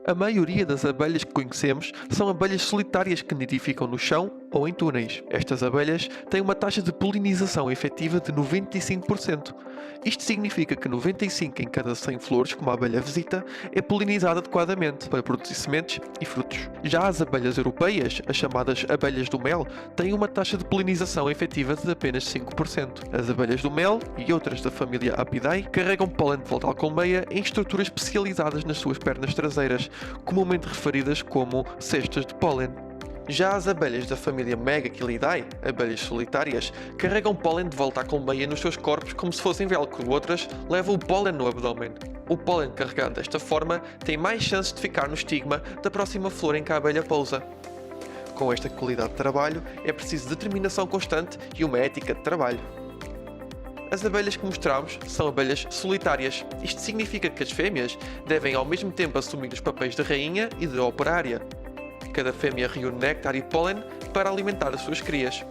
A maioria das abelhas que conhecemos são abelhas solitárias que nidificam no chão ou em túneis. Estas abelhas têm uma taxa de polinização efetiva de 95%. Isto significa que 95 em cada 100 flores que uma abelha visita é polinizada adequadamente para produzir sementes e frutos. Já as abelhas europeias, as chamadas abelhas do mel, têm uma taxa de polinização efetiva de apenas 5%. As abelhas do mel e outras da família Apidae carregam pólen de volta à colmeia em estruturas especializadas nas suas pernas traseiras, comumente referidas como cestas de pólen. Já as abelhas da família Megachilidae, abelhas solitárias, carregam pólen de volta à colmeia nos seus corpos como se fossem velcro, outras levam o pólen no abdômen. O pólen carregado desta forma tem mais chances de ficar no estigma da próxima flor em que a abelha pousa. Com esta qualidade de trabalho é preciso determinação constante e uma ética de trabalho. As abelhas que mostramos são abelhas solitárias. Isto significa que as fêmeas devem ao mesmo tempo assumir os papéis de rainha e de operária. Cada fêmea reúne néctar e pólen para alimentar as suas crias.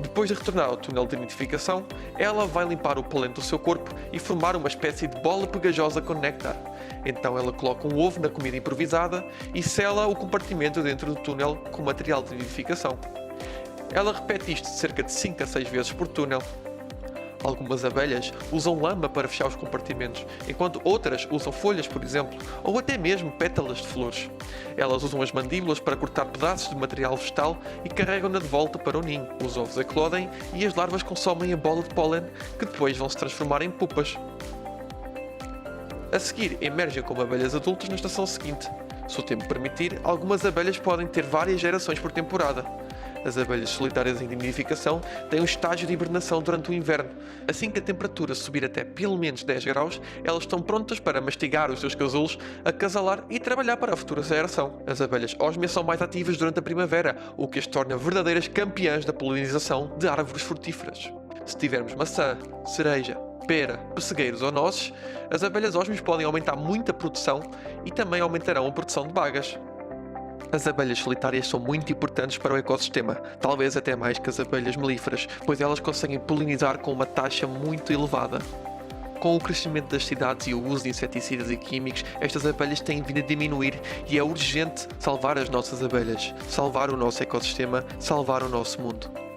Depois de retornar ao túnel de nidificação, ela vai limpar o pólen do seu corpo e formar uma espécie de bola pegajosa com néctar. Então ela coloca um ovo na comida improvisada e sela o compartimento dentro do túnel com material de nidificação. Ela repete isto cerca de 5 a 6 vezes por túnel. Algumas abelhas usam lama para fechar os compartimentos, enquanto outras usam folhas, por exemplo, ou até mesmo pétalas de flores. Elas usam as mandíbulas para cortar pedaços de material vegetal e carregam-na de volta para o ninho. Os ovos eclodem e as larvas consomem a bola de pólen, que depois vão se transformar em pupas. A seguir, emergem como abelhas adultas na estação seguinte. Se o tempo permitir, algumas abelhas podem ter várias gerações por temporada. As abelhas solitárias em nidificação têm um estágio de hibernação durante o inverno. Assim que a temperatura subir até pelo menos 10 graus, elas estão prontas para mastigar os seus casulos, acasalar e trabalhar para a futura geração. As abelhas ósmias são mais ativas durante a primavera, o que as torna verdadeiras campeãs da polinização de árvores frutíferas. Se tivermos maçã, cereja, pera, pessegueiros ou nozes, as abelhas ósmias podem aumentar muito a produção e também aumentarão a produção de bagas. As abelhas solitárias são muito importantes para o ecossistema, talvez até mais que as abelhas melíferas, pois elas conseguem polinizar com uma taxa muito elevada. Com o crescimento das cidades e o uso de inseticidas e químicos, estas abelhas têm vindo a diminuir e é urgente salvar as nossas abelhas, salvar o nosso ecossistema, salvar o nosso mundo.